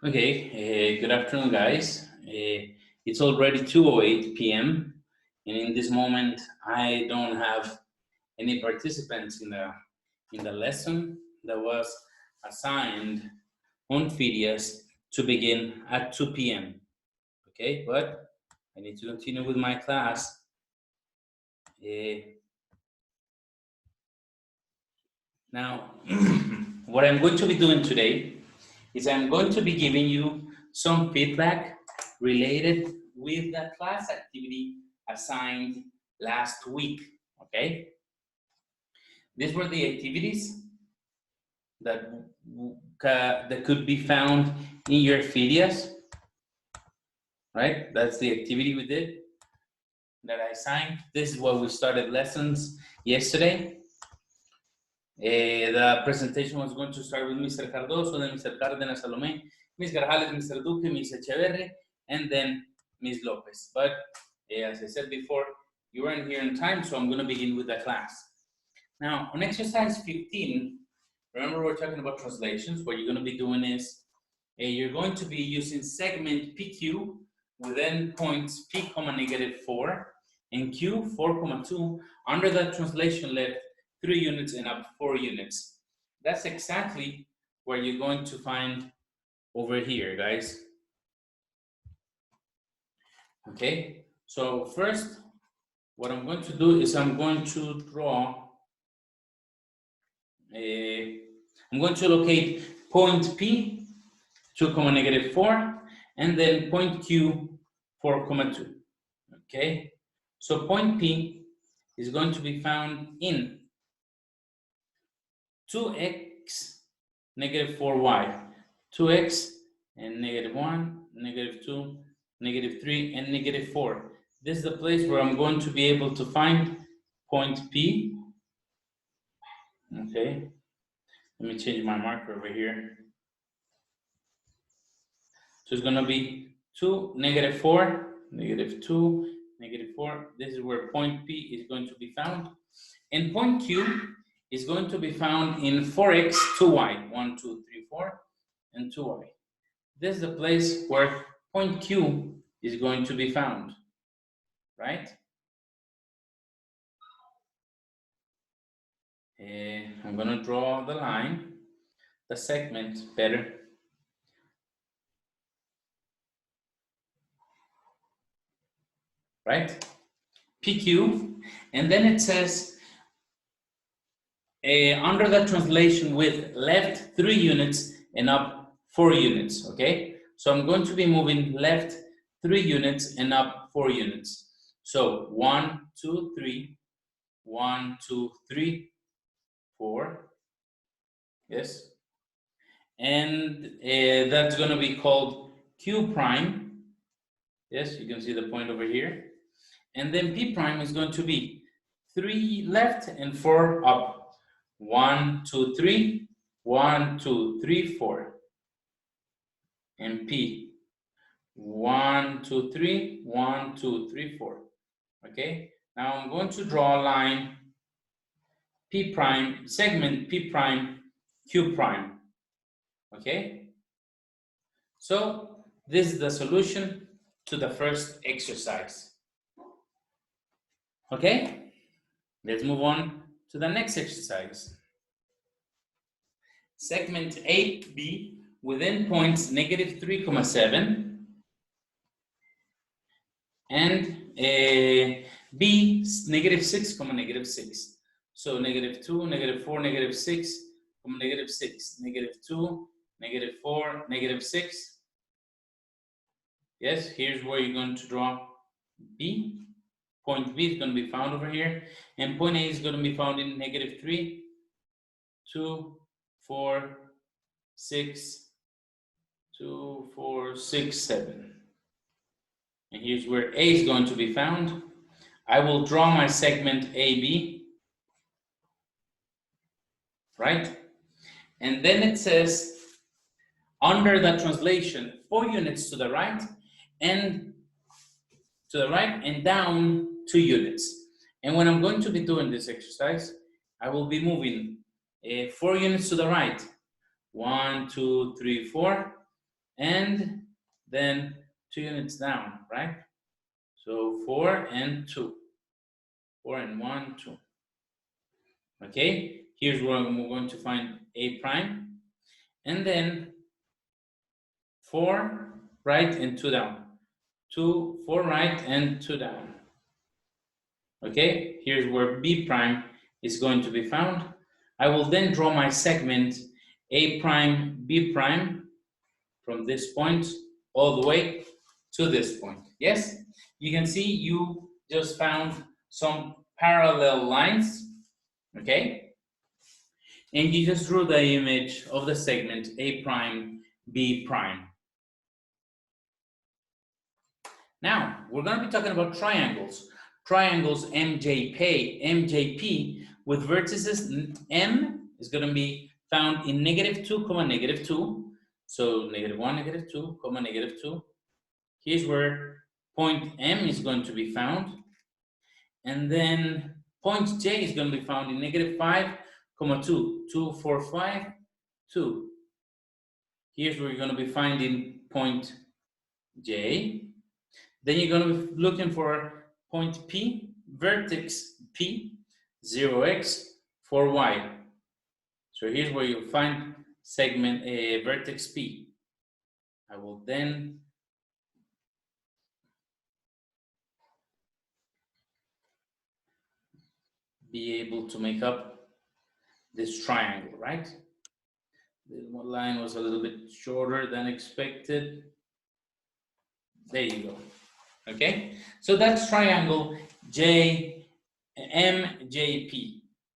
Okay, good afternoon, guys. It's already 2:08 p.m. and in this moment, I don't have any participants in the lesson that was assigned on Phidias to begin at 2 p.m. Okay, but I need to continue with my class. Now, what I'm going to be doing today is I'm going to be giving you some feedback related with the class activity assigned last week, okay? These were the activities that could be found in your Phidias, right? That's the activity we did that I assigned. This is what we started lessons yesterday. The presentation was going to start with Mr. Cardoso, then Mr. Cárdenas Salomé, Ms. Garjales, Mr. Duque, Ms. Echeverri, and then Ms. Lopez. But as I said before, you weren't here in time, so I'm going to begin with the class. Now, on exercise 15, remember we're talking about translations. What you're going to be doing is you're going to be using segment PQ with endpoints P, -4 and Q, 4,2. Under that translation left 3 units and up 4 units. That's exactly where you're going to find over here, guys. Okay, so first, what I'm going to do is I'm going to draw I'm going to locate point P, 2,-4, and then point Q, 4,2. Okay, so point P is going to be found in 2x, -4y, 2x and -1, -2, -3, and -4. This is the place where I'm going to be able to find point P. Okay, let me change my marker over here. So it's going to be 2, -4, -2, -4. This is where point P is going to be found. And point Q is going to be found in 4x, 2y, 1, 2, 3, 4, and 2y. This is the place where point Q is going to be found, right? I'm going to draw the line, the segment better. Right? PQ, and then it says, under the translation with left 3 units and up 4 units, okay? So I'm going to be moving left 3 units and up 4 units. So 1, 2, 3, 1, 2, 3, 4, yes? And that's gonna be called Q prime. Yes, you can see the point over here. And then P prime is going to be 3 left and 4 up. 1, 2, 3, 1, 2, 3, 4. And P. 1, 2, 3, 1, 2, 3, 4. Okay, now I'm going to draw a line P prime, segment P prime, Q prime. Okay, so this is the solution to the first exercise. Okay, let's move on to the next exercise. Segment AB with endpoints -3,7 and B -6, -6. So -2, -4, -6, -6, -2, -4, -6. Yes, here's where you're going to draw B. Point B is going to be found over here, and point A is going to be found in -3, 2, 4, 6, 2, 4, 6, 7. And here's where A is going to be found. I will draw my segment AB, right? And then it says, under the translation, 4 units to the right and down 2 units. And when I'm going to be doing this exercise, I will be moving 4 units to the right. 1, 2, 3, 4. and then 2 units down, right? So 4 and 2. 4 and 1, 2. Okay, here's where we're going to find A prime. And then 4 right and 2 down. 4 right and 2 down. Okay, here's where B prime is going to be found. I will then draw my segment A prime, B prime from this point all the way to this point. Yes, you can see you just found some parallel lines, okay? And you just drew the image of the segment A prime, B prime. Now, we're going to be talking about triangles. Triangles MJP with vertices M is going to be found in -2, -2. So -1, -2, -2. Here's where point M is going to be found. And then point J is going to be found in -5, 2, 2, 4, 5, 2. Here's where you're going to be finding point J. Then you're going to be looking for point P, vertex P, 0x, 4y. So here's where you'll find segment vertex P. I will then be able to make up this triangle, right? The line was a little bit shorter than expected. There you go. Okay, so that's triangle JMJP.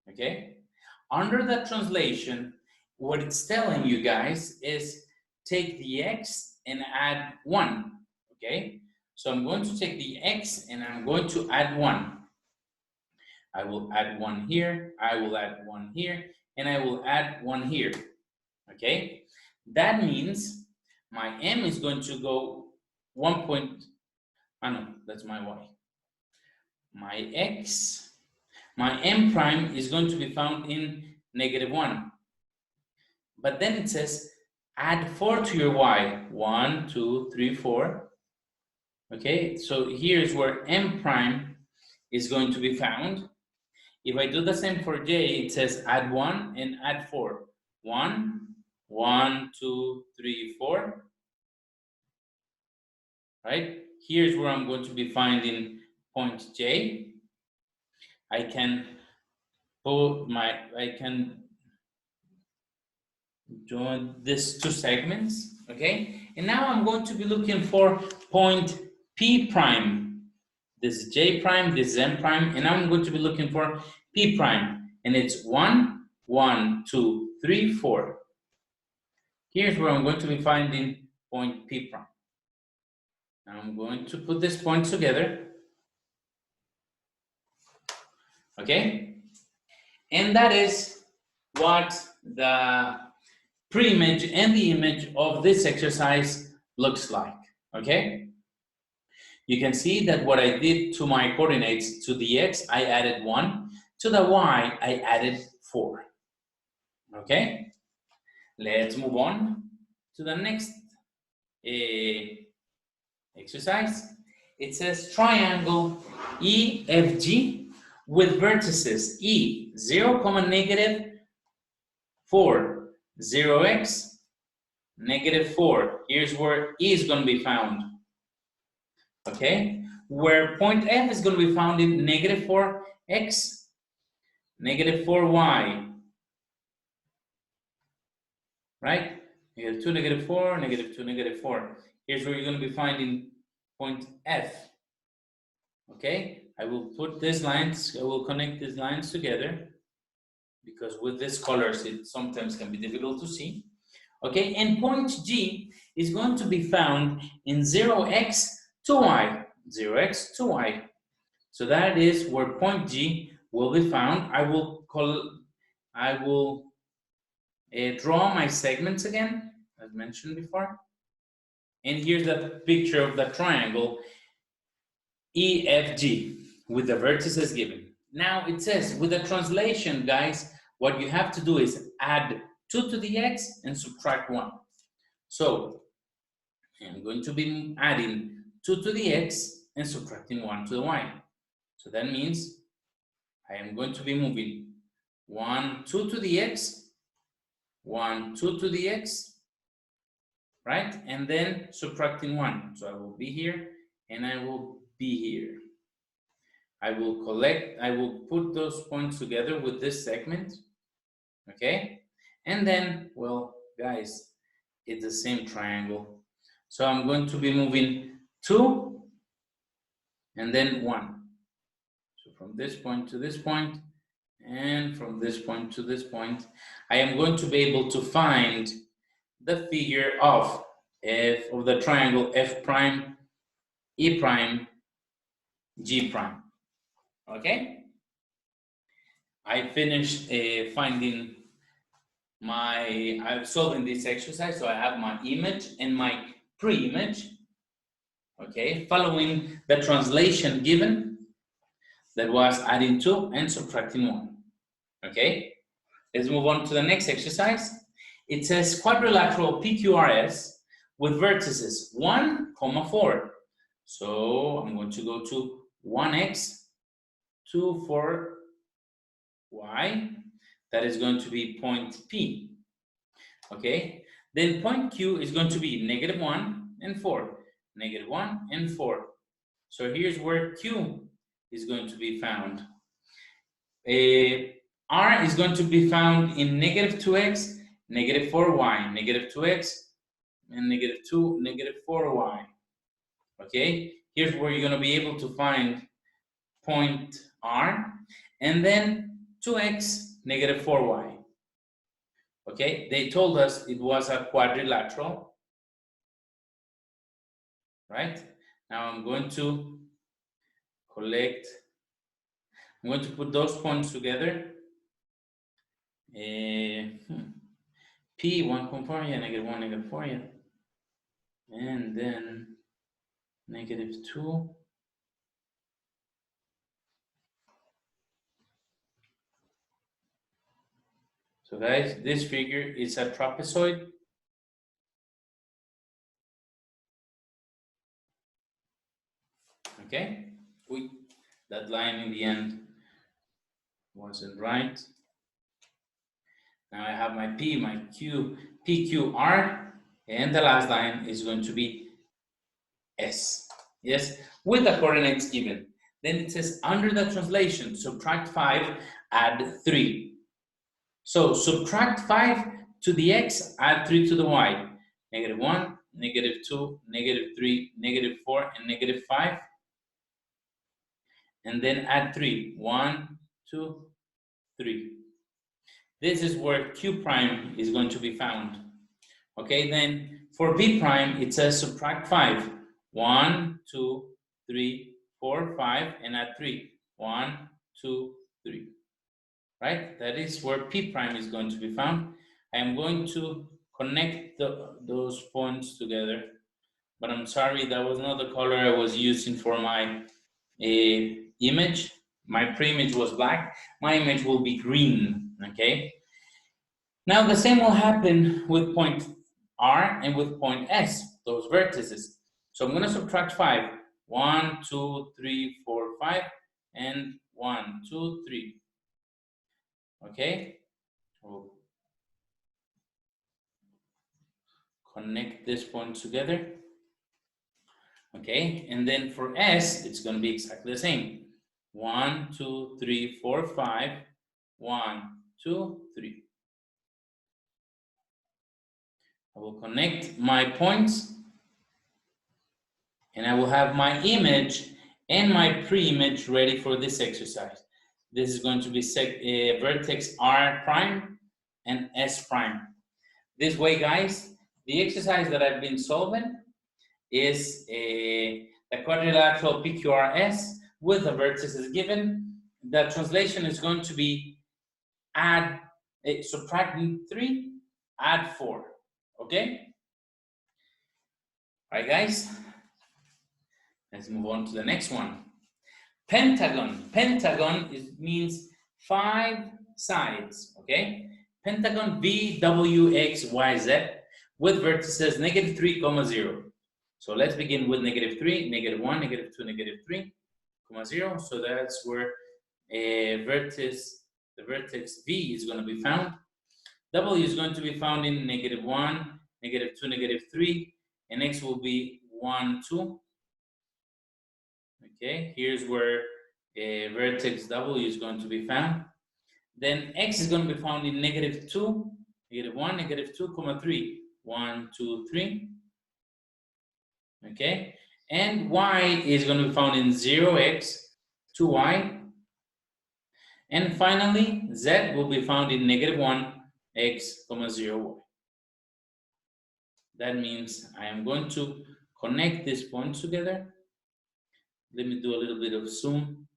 Okay, under that translation, what it's telling you guys is take the x and add 1. Okay, so I'm going to take the x and I'm going to add 1. I will add 1 here, I will add 1 here, and I will add 1 here. Okay, that means my m is going to go 1 point. No, that's my y. My x, my m prime is going to be found in -1. But then it says add 4 to your y. 1, 2, 3, 4. Okay, so here's where m prime is going to be found. If I do the same for j, it says add 1 and add 4. 1, 1, 2, 3, 4. Right? Here's where I'm going to be finding point J. I can join these 2 segments, okay? And now I'm going to be looking for point P prime. This is J prime, this is M prime, and I'm going to be looking for P prime. And it's 1, 1, 2, 3, 4. Here's where I'm going to be finding point P prime. Now I'm going to put these points together. Okay? And that is what the pre-image and the image of this exercise looks like. Okay? You can see that what I did to my coordinates, to the x, I added 1. To the y, I added 4. Okay? Let's move on to the next exercise. It says triangle EFG with vertices E 0, -4, 0x, -4. Here's where E is going to be found. Okay, where point F is going to be found in -4x, -4y. Right? -2, -4, -2, -4. Here's where you're going to be finding point F. Okay, I will put these lines, I will connect these lines together because with these colors it sometimes can be difficult to see. Okay, and point G is going to be found in 0x, 2y, 0x, 2y. So that is where point G will be found. I will draw my segments again, as mentioned before. And here's the picture of the triangle EFG with the vertices given. Now it says with the translation, guys, what you have to do is add 2 to the x and subtract 1. So I'm going to be adding 2 to the x and subtracting 1 to the y. So that means I am going to be moving 1, 2 to the x, 1, 2 to the x, right? And then subtracting 1. So I will be here and I will be here. I will put those points together with this segment, okay? And then, well, guys, it's the same triangle. So I'm going to be moving 2 and then 1. So from this point to this point, and from this point to this point, I am going to be able to find the figure of the triangle F prime, E prime, G prime. Okay? I finished I'm solving this exercise, so I have my image and my pre-image. Okay, following the translation given, that was adding 2 and subtracting 1. Okay, let's move on to the next exercise. It says quadrilateral PQRS with vertices 1, 4. So I'm going to go to 1x, 2, 4, y. That is going to be point P. Okay, then point Q is going to be -1 and 4. -1 and 4. So here's where Q is going to be found. R is going to be found in -2x, -4y, -2x, and -2, -4y. Okay, here's where you're going to be able to find point R, and then 2x, -4y. Okay, they told us it was a quadrilateral, right? Now I'm going to put those points together. P, 1, yeah, -1, -4, yeah. And then -2. So guys, this figure is a trapezoid. Okay, that line in the end wasn't right. Now I have my P, my Q, PQR, and the last line is going to be S. Yes, with the coordinates given. Then it says under the translation, subtract 5, add 3. So subtract 5 to the x, add 3 to the y. -1, -2, -3, -4, and -5. And then add 3. 1, 2, 3. This is where Q prime is going to be found. Okay, then for P prime, it says subtract 5. 1, 2, 3, 4, 5, and add 3. 1, 2, 3. Right? That is where P prime is going to be found. I am going to connect those points together, but I'm sorry, that was not the color I was using for my image. My pre-image was black. My image will be green, okay? Now the same will happen with point R and with point S, those vertices. So I'm gonna subtract 5. 1, 2, 3, 4, 5, and 1, 2, 3. Okay? We'll connect these points together. Okay, and then for S, it's gonna be exactly the same. 1, 2, 3, 4, 5, 1, 2, 3. I will connect my points and I will have my image and my pre-image ready for this exercise. This is going to be vertex R prime and S prime. This way, guys, the exercise that I've been solving is the quadrilateral PQRS with the vertices given. The translation is going to be subtract 3, add 4. Okay? All right, guys. Let's move on to the next one. Pentagon. Pentagon means 5 sides. Okay? Pentagon VWXYZ with vertices -3, 0. So let's begin with -3, -1, -2, -3, comma 0. So that's where the vertex V is going to be found. W is going to be found in -1, -2, -3, and X will be 1, 2. Okay, here's where vertex W is going to be found. Then X is going to be found in -2, -1, -2, comma 3. 1, 2, 3. Okay, and Y is going to be found in 0x, 2y. And finally, Z will be found in -1x, comma 0y. That means I am going to connect these points together. Let me do a little bit of zoom.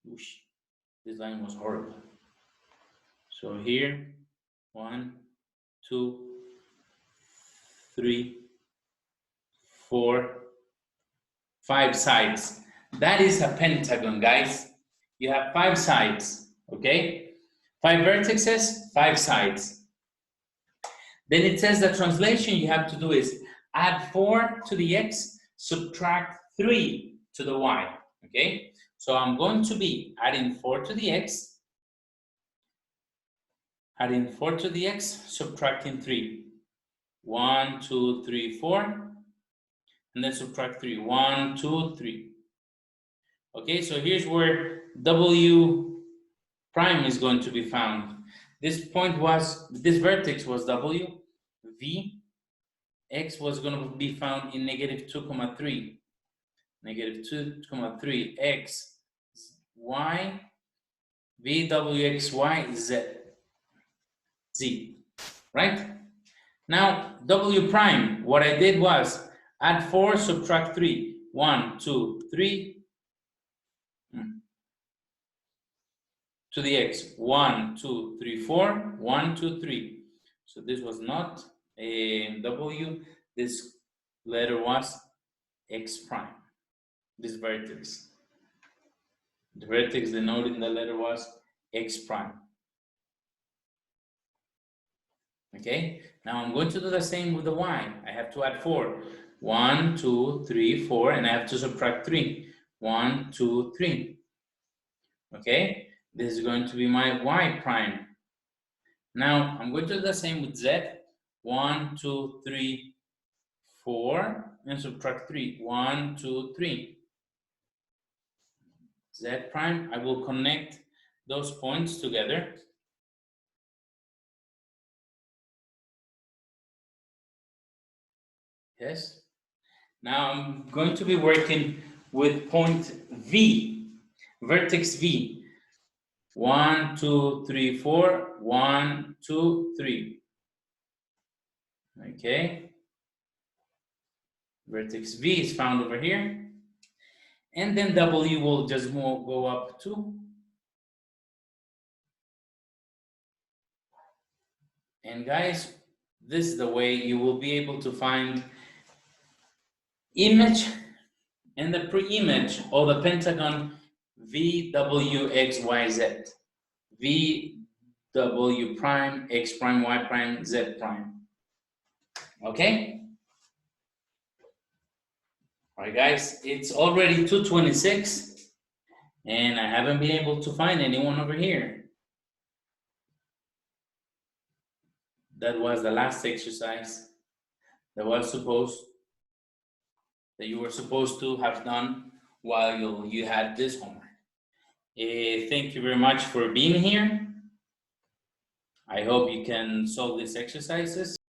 Whoosh, this line was horrible. So here, 1, 2, 3, 4, 5 sides. That is a pentagon, guys. You have 5 sides, okay? 5 vertices, 5 sides. Then it says the translation you have to do is add 4 to the x, subtract 3 to the y, okay? So I'm going to be adding 4 to the x, subtracting 3. 1, 2, 3, 4, and then subtract 3. 1, 2, 3. Okay, so here's where W prime is going to be found. This vertex was W, V, X was going to be found in -2, 3, X, Y, V, W, X, Y, Z, right? Now, W prime, what I did was add 4, subtract 3. 1, 2, 3. To the x, 1, 2, 3, 4, 1, 2, 3. So this was not a W, this letter was x prime, this vertex. The vertex denoted in the letter was x prime. Okay, now I'm going to do the same with the y. I have to add 4. 1, 2, 3, 4, and I have to subtract 3. 1, 2, 3. Okay, this is going to be my y prime. Now I'm going to do the same with z. 1, 2, 3, 4, and subtract 3. 1, 2, 3. Z prime, I will connect those points together. Yes. Now I'm going to be working with point V, vertex V. 1, 2, 3, 4. 1, 2, 3. Okay. Vertex V is found over here. And then W will just go up 2. And guys, this is the way you will be able to find image and the pre-image of the pentagon VWXYZ. VW prime, X prime, Y prime, Z prime. Okay? All right, guys, it's already 2:26 and I haven't been able to find anyone over here. That was the last exercise that you were supposed to have done while you had this homework. Thank you very much for being here. I hope you can solve these exercises.